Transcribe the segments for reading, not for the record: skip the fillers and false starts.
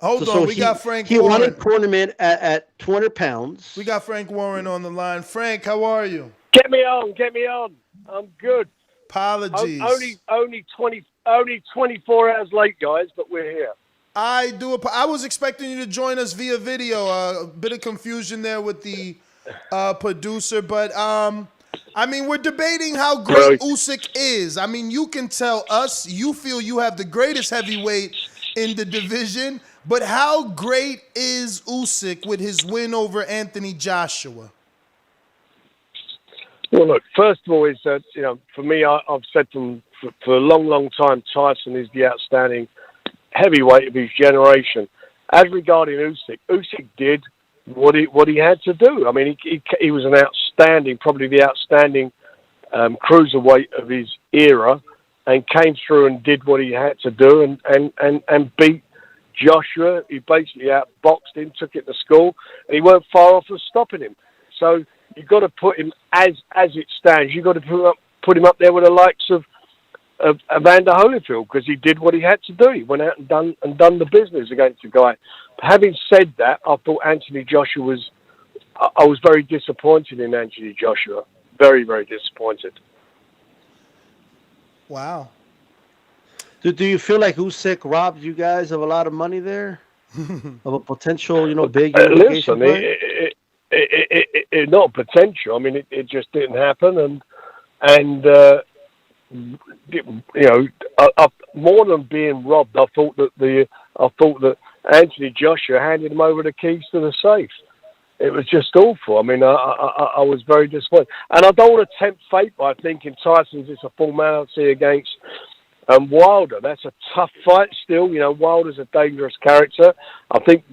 Hold on, we got Frank he won a Warren. tournament at 200 We pounds. got Frank Warren on the line. Frank, how are you? Get me on, get me on. I'm good. Apologies. Only 24 hours late, guys, but we're here. I was expecting you to join us via video. A bit of confusion there with the producer, but I mean, we're debating how great Really? Usyk is. I mean, you can tell us you feel you have the greatest heavyweight in the division, but how great is Usyk with his win over Anthony Joshua? Well, look, first of all, is that, for me, I've said for a long, long time, Tyson is the outstanding heavyweight of his generation. As regarding Usyk did what he had to do. I mean, he was probably the outstanding cruiserweight of his era, and came through and did what he had to do, and beat Joshua. He basically outboxed him, took it to school, and he weren't far off of stopping him. So you've got to put him as it stands. You've got to put him up there with the likes of Evander Holyfield, because he did what he had to do. He went out and done the business against the guy. Having said that, I thought Anthony Joshua was. I was very disappointed in Anthony Joshua. Very, very disappointed. Wow. Do you feel like Usyk robbed you guys of a lot of money there? Of a potential, big listen, it not potential. I mean, it just didn't happen, and more than being robbed, I thought that Anthony Joshua handed him over the keys to the safe. It was just awful. I mean, I was very disappointed, and I don't want to tempt fate by thinking Tyson's just a formality against Wilder. That's a tough fight still. Wilder's a dangerous character. I think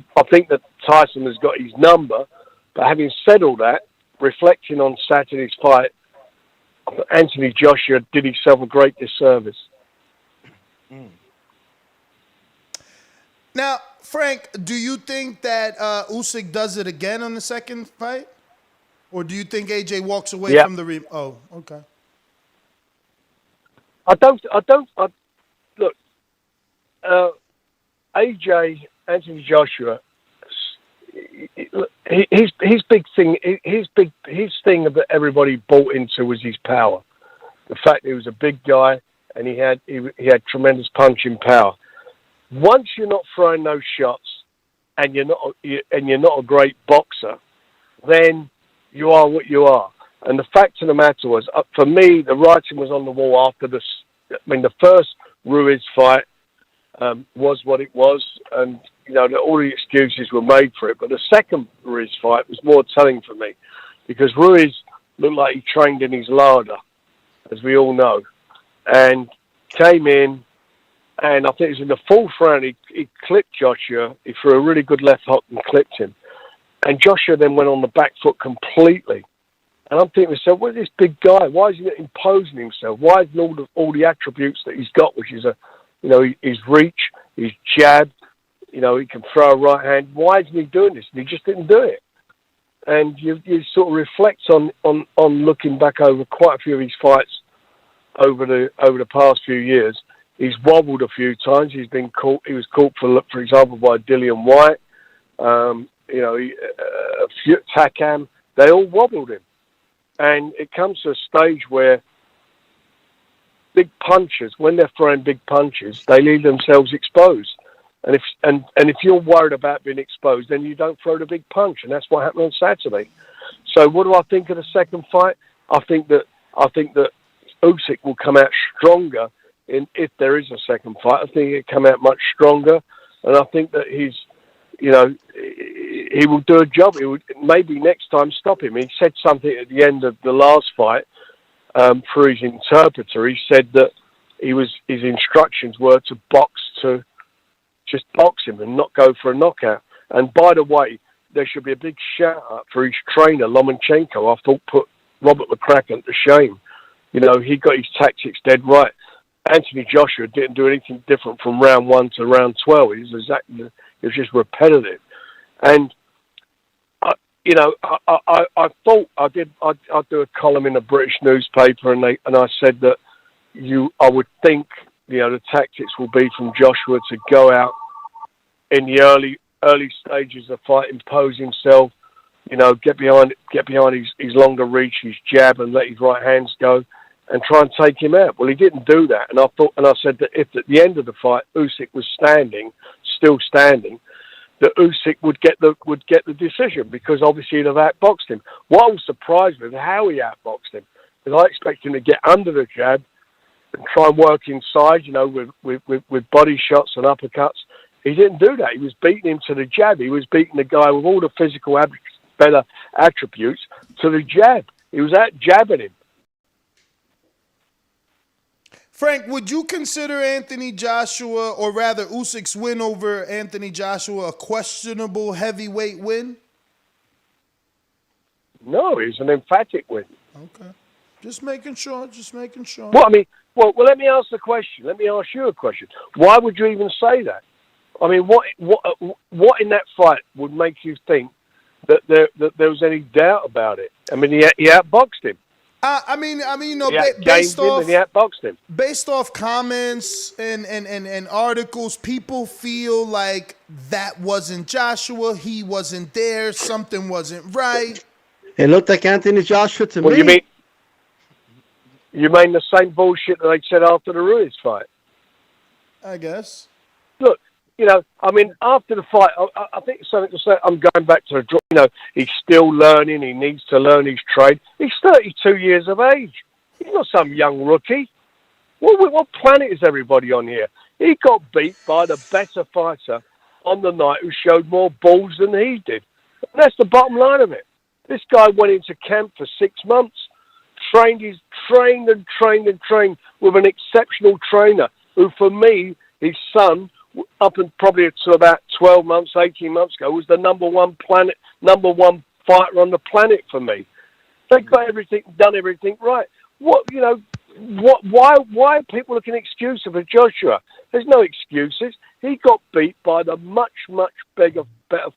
that Tyson has got his number. But having said all that, reflecting on Saturday's fight, Anthony Joshua did himself a great disservice. Now, Frank, do you think that Usyk does it again on the second fight? Or do you think AJ walks away from the Oh, okay. Look, AJ, Anthony Joshua, his big thing that everybody bought into was his power. The fact that he was a big guy and he had tremendous punching power. Once you're not throwing those shots and you're not a great boxer, then you are what you are. And the fact of the matter was, for me, the writing was on the wall after the first Ruiz fight was what it was, and all the excuses were made for it. But the second Ruiz fight was more telling for me, because Ruiz looked like he trained in his larder, as we all know, and came in, and I think it was in the fourth round, he clipped Joshua. He threw a really good left hook and clipped him. And Joshua then went on the back foot completely. And I'm thinking to myself, what is this big guy? Why is he not imposing himself? Why isn't all the attributes that he's got, which is his reach, his jab, he can throw a right hand. Why isn't he doing this? And he just didn't do it. And you sort of reflect on looking back over quite a few of his fights over the past few years. He's wobbled a few times. He's been caught. He was caught for example, by Dillian White. Takam. They all wobbled him. And it comes to a stage where big punchers, when they're throwing big punches, they leave themselves exposed. And if you're worried about being exposed, then you don't throw the big punch, and that's what happened on Saturday. So, what do I think of the second fight? I think that Usyk will come out stronger if there is a second fight. I think he'll come out much stronger, and I think that he will do a job. He would maybe next time stop him. He said something at the end of the last fight through his interpreter. He said that his instructions were to just box him and not go for a knockout. And by the way, there should be a big shout out for his trainer, Lomachenko. I thought put Robert McCracken to shame. He got his tactics dead right. Anthony Joshua didn't do anything different from round 1 to round 12. It was just repetitive. And I thought I'd do a column in a British newspaper, and I said that I would think the tactics will be from Joshua to go out in the early stages of the fight, impose himself, get behind his longer reach, his jab, and let his right hands go, and try and take him out. Well, he didn't do that, and I said that if at the end of the fight Usyk was still standing, that Usyk would get the decision, because obviously he'd have outboxed him. What I was surprised with how he outboxed him, because I expected him to get under the jab and try and work inside, with body shots and uppercuts. He didn't do that. He was beating him to the jab. He was beating the guy with all the physical better attributes to the jab. He was out jabbing him. Frank, would you consider Anthony Joshua, or rather Usyk's win over Anthony Joshua, a questionable heavyweight win? No, it's an emphatic win. Okay. Just making sure. Well, I mean, well, let me ask the question. Let me ask you a question. Why would you even say that? I mean, what in that fight would make you think that there was any doubt about it? I mean, he outboxed him. I mean, based off comments and articles, people feel like that wasn't Joshua. He wasn't there. Something wasn't right. It looked like Anthony Joshua to me. You mean the same bullshit that they said after the Ruiz fight? I guess. Look, I mean, after the fight, I think something to say. I'm going back to he's still learning. He needs to learn his trade. He's 32 years of age. He's not some young rookie. What planet is everybody on here? He got beat by the better fighter on the night who showed more balls than he did. And that's the bottom line of it. This guy went into camp for 6 months, trained with an exceptional trainer who, for me, his son, up and probably until about 12 months, 18 months ago, was the number one fighter on the planet for me. They got done everything right. Why are people looking at excuses for Joshua? There's no excuses. He got beat by the much better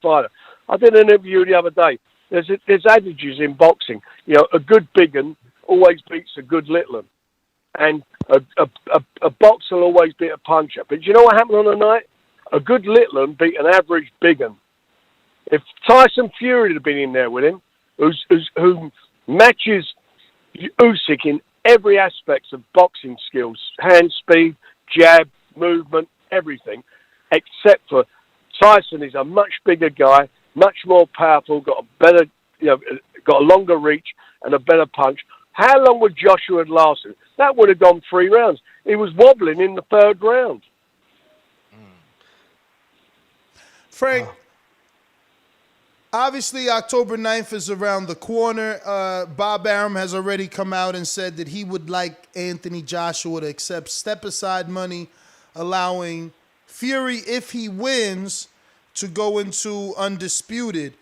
fighter. I did an interview the other day. There's adages in boxing. A good big un always beats a good little un. And a boxer will always beat a puncher. But do you know what happened on the night? A good little un beat an average big un. If Tyson Fury had been in there with him, who matches Usyk in every aspect of boxing skills, hand speed, jab, movement, everything, except for Tyson is a much bigger guy, much more powerful, got a longer reach and a better punch. How long would Joshua have lasted? That would have gone 3 rounds. He was wobbling in the 3rd round. Frank, obviously October 9th is around the corner. Bob Arum has already come out and said that he would like Anthony Joshua to accept step-aside money, allowing Fury, if he wins, to go into undisputed.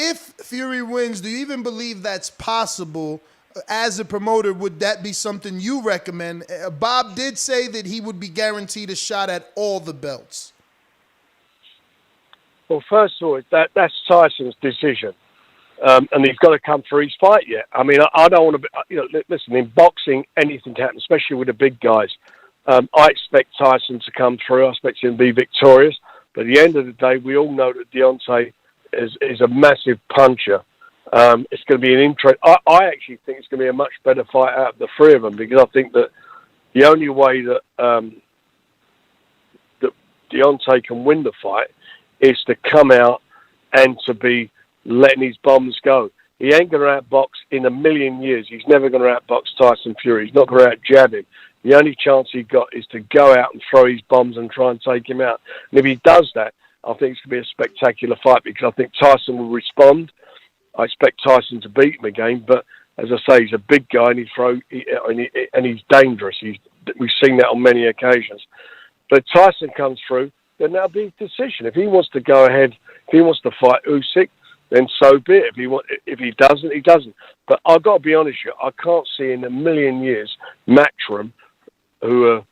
If Fury wins, do you even believe that's possible? As a promoter, would that be something you recommend? Bob did say that he would be guaranteed a shot at all the belts. Well, first of all, that's Tyson's decision. And he's got to come for his fight yet. I mean, I don't want to, listen, in boxing, anything can happen, especially with the big guys. I expect Tyson to come through. I expect him to be victorious. But at the end of the day, we all know that Deontay is a massive puncher. It's going to be an interest. I actually think it's going to be a much better fight out of the 3 of them, because I think that the only way that that Deontay can win the fight is to come out and to be letting his bombs go. He ain't going to outbox in a million years. He's never going to outbox Tyson Fury. He's not going to outjab him. The only chance he got is to go out and throw his bombs and try and take him out. And if he does that, I think it's going to be a spectacular fight, because I think Tyson will respond. I expect Tyson to beat him again, but as I say, he's a big guy and he's dangerous. We've seen that on many occasions. But if Tyson comes through, then that'll be his decision. If he wants to go ahead, if he wants to fight Usyk, then so be it. If he doesn't, he doesn't. But I've got to be honest with you, I can't see in a million years Matchroom, who are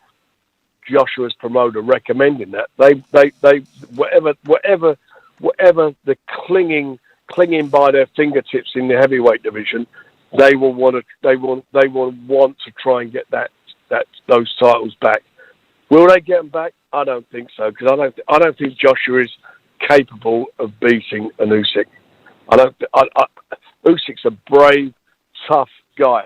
Joshua's promoter, recommending that. They whatever the clinging by their fingertips in the heavyweight division, they will want to try and get those titles back. Will they get them back? I don't think so, because I don't think Joshua is capable of beating an Usyk. Usyk's a brave, tough guy.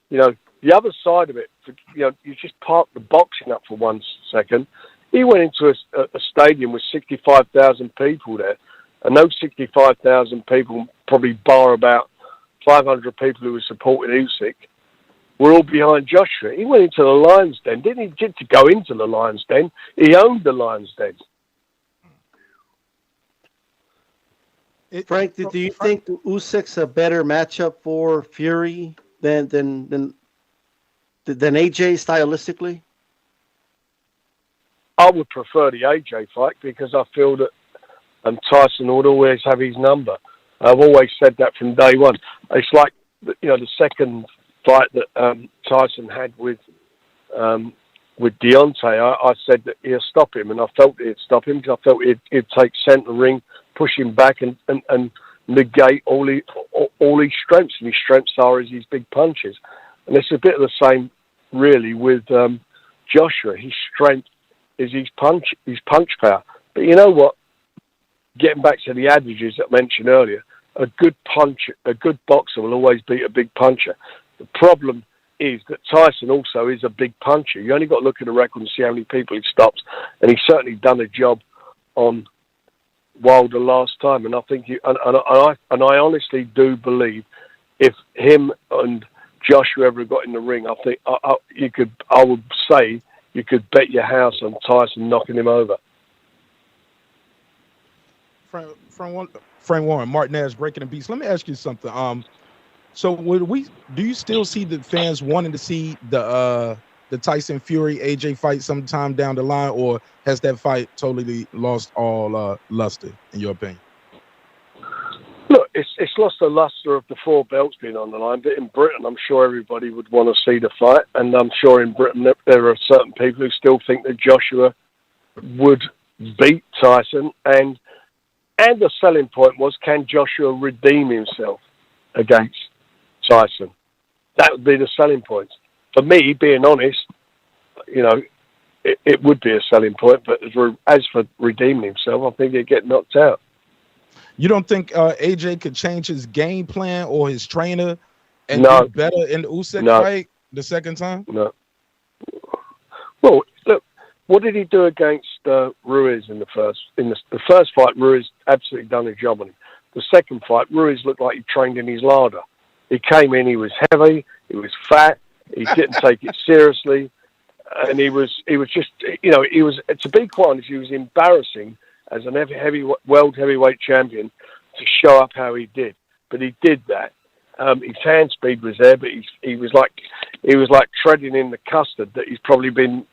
You know, the other side of it, you know, you just park the boxing up for 1 second. He went into a stadium with 65,000 people there, and those 65,000 people, probably bar about 500 people who were supporting Usyk, were all behind Joshua. He went into the Lions Den, didn't he? Did to go into the Lions Den. He owned the Lions Den. Frank, do you think Usyk's a better matchup for Fury than AJ stylistically? I would prefer the AJ fight because I feel that Tyson would always have his number. I've always said that from day one. It's like, you know, the second fight that Tyson had with Deontay. I said that he'll stop him, and I felt he'd stop him because I felt he'd take centre ring, push him back, and negate all his strengths. And his strengths are his big punches. And it's a bit of the same, really, with Joshua. His strength is his punch power. But you know what? Getting back to the adages that I mentioned earlier, a good boxer will always beat a big puncher. The problem is that Tyson also is a big puncher. You only got to look at the record and see how many people he stops, and he's certainly done a job on Wilder last time. And I think I honestly do believe if him and Joshua ever got in the ring, I think I would say you could bet your house on Tyson knocking him over. Frank Warren, Martinez, Breaking the Beast. Let me ask you something. So do you still see the fans wanting to see the Tyson Fury AJ fight sometime down the line, or has that fight totally lost all luster in your opinion? Look, it's lost the luster of the 4 belts being on the line, but in Britain, I'm sure everybody would want to see the fight, and I'm sure in Britain there are certain people who still think that Joshua would beat Tyson, and the selling point was, can Joshua redeem himself against Tyson? That would be the selling point. For me, being honest, you know, it would be a selling point, but as for redeeming himself, I think he'd get knocked out. You don't think AJ could change his game plan or his trainer and do better in the Usyk fight the second time? No. Well, look, what did he do against Ruiz in the first? In the first fight, Ruiz absolutely done a job on him. The second fight, Ruiz looked like he trained in his larder. He came in, he was heavy, he was fat, he didn't take it seriously, and he was just, you know, to be quite honest, he was embarrassing as an world heavyweight champion to show up how he did. But he did that. His hand speed was there, but he was like treading in the custard that he's probably been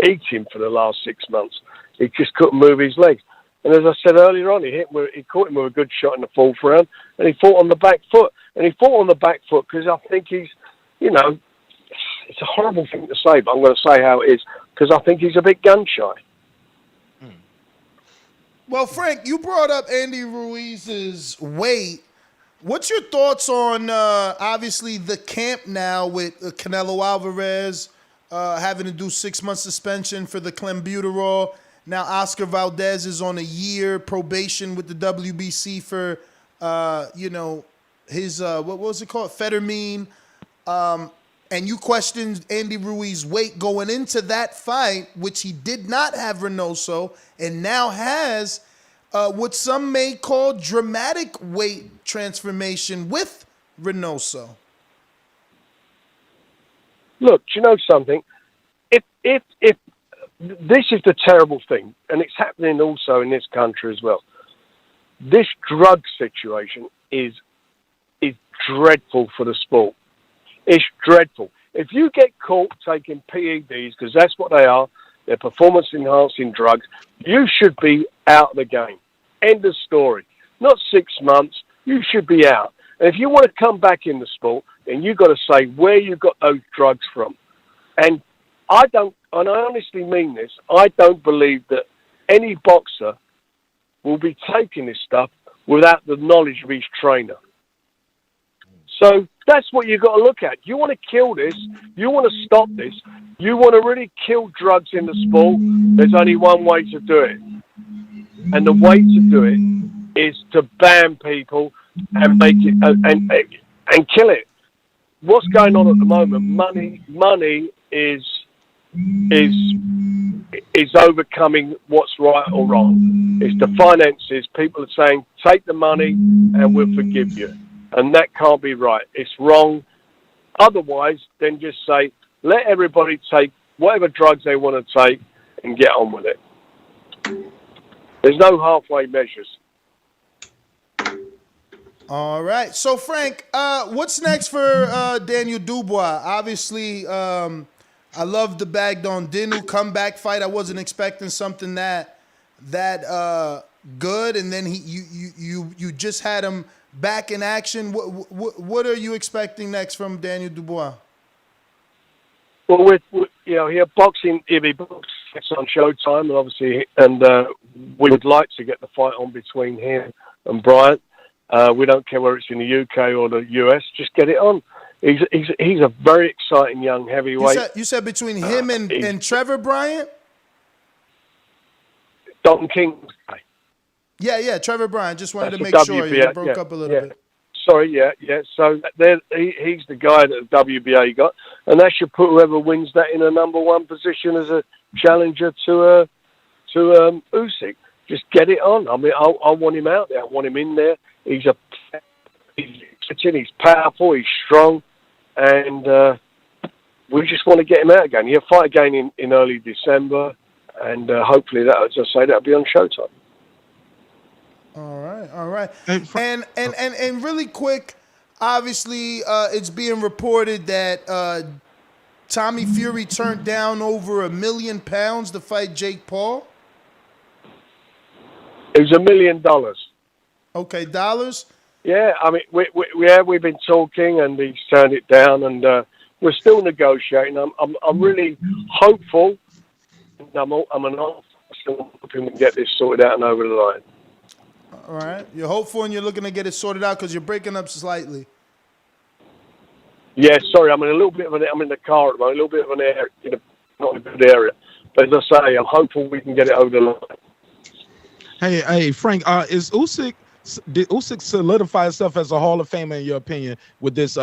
eating for the last 6 months. He just couldn't move his legs. And as I said earlier on, he caught him with a good shot in the 4th round, and he fought on the back foot. And he fought on the back foot because I think he's, you know, it's a horrible thing to say, but I'm going to say how it is, because I think he's a bit gun-shy. Well, Frank, you brought up Andy Ruiz's weight. What's your thoughts on, obviously, the camp now with Canelo Alvarez having to do 6 months suspension for the clenbuterol? Now Oscar Valdez is on a year probation with the WBC for, you know, his, what was it called? Phetamine. And you questioned Andy Ruiz's weight going into that fight, which he did not have Reynoso, and now has what some may call dramatic weight transformation with Reynoso. Look, do you know something? If this is the terrible thing, and it's happening also in this country as well. This drug situation is dreadful for the sport. It's dreadful. If you get caught taking PEDs, because that's what they are, they're performance-enhancing drugs, you should be out of the game. End of story. Not 6 months. You should be out. And if you want to come back in the sport, then you've got to say where you got those drugs from. And I honestly mean this, I don't believe that any boxer will be taking this stuff without the knowledge of his trainer. So that's what you've got to look at. You want to kill this, you want to stop this, You want to really kill drugs in the sport, there's only one way to do it. And the way to do it is to ban people and make it and kill it. What's going on at the moment? Money is overcoming what's right or wrong. It's the finances. People are saying, take the money and we'll forgive you. And that can't be right. It's wrong. Otherwise, then just say, let everybody take whatever drugs they want to take and get on with it. There's no halfway measures. All right. So, Frank, what's next for Daniel Dubois? Obviously, I love the bagged on Dinu comeback fight. I wasn't expecting something that good, and then you just had him back in action. What are you expecting next from Daniel Dubois? Well, he'll be boxing on Showtime, and obviously, we would like to get the fight on between him and Bryant. We don't care whether it's in the UK or the US. Just get it on. He's a very exciting young heavyweight. You said between him and Trevor Bryant? Don King. Yeah, Trevor Bryant. Just wanted to make sure you broke up a little bit. Sorry, yeah. So he's the guy that the WBA got, and that should put whoever wins that in a number one position as a challenger to Usyk. Just get it on. I mean, I want him out there. I want him in there. He's powerful. He's strong, and we just want to get him out again. He'll fight again in early December, and hopefully that'll be on Showtime. All right. And really quick, obviously, it's being reported that Tommy Fury turned down over $1 million to fight Jake Paul. It was $1 million. Okay, dollars. Yeah, I mean, we've been talking, and he's turned it down, and we're still negotiating. I'm really hopeful. I'm still hoping we can get this sorted out and over the line. All right, you're hopeful and you're looking to get it sorted out because you're breaking up slightly. Yeah, sorry, I'm in the car at the moment, a little bit of an area, not a good area. But as I say, I'm hopeful we can get it over the line. Hey, Frank, did Usyk solidify himself as a Hall of Famer in your opinion with this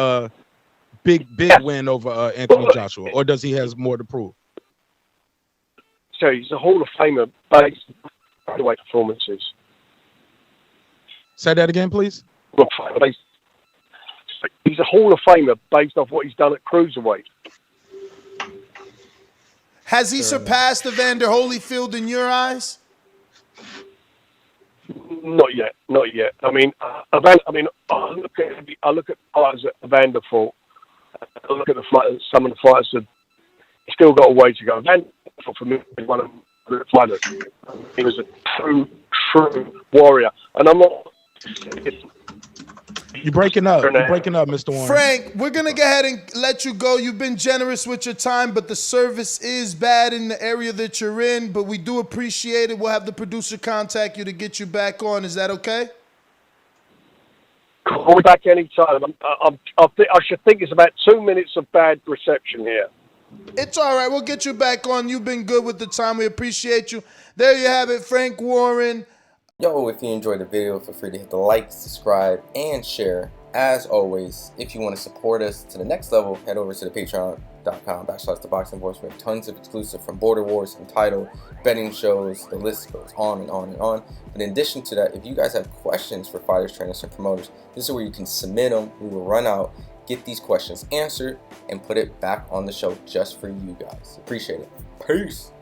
big win over Anthony Joshua, or does he has more to prove? So he's a Hall of Famer based on the way performances. Say that again, please. He's a Hall of Famer based off what he's done at cruiserweight. Has he surpassed Evander Holyfield in your eyes? Not yet. I mean, I look at fighters that Evander fought. I look at some of the fighters that still got a way to go. Evander, for me, was one of the fighters. He was a true warrior, and I'm not. You're breaking up. Mr. Warren. Frank, we're going to go ahead and let you go. You've been generous with your time, but the service is bad in the area that you're in, but we do appreciate it. We'll have the producer contact you to get you back on. Is that okay? Call me back anytime. I should think it's about 2 minutes of bad reception here. It's all right. We'll get you back on. You've been good with the time. We appreciate you. There you have it, Frank Warren. Yo, if you enjoyed the video, feel free to hit the like, subscribe, and share. As always, if you want to support us to the next level, head over to the patreon.com/ThaBoxingVoice. We have tons of exclusive from Border Wars, Entitled, betting shows, the list goes on and on and on. But in addition to that, if you guys have questions for fighters, trainers, and promoters, this is where you can submit them. We will run out, get these questions answered, and put it back on the show just for you guys. Appreciate it. Peace.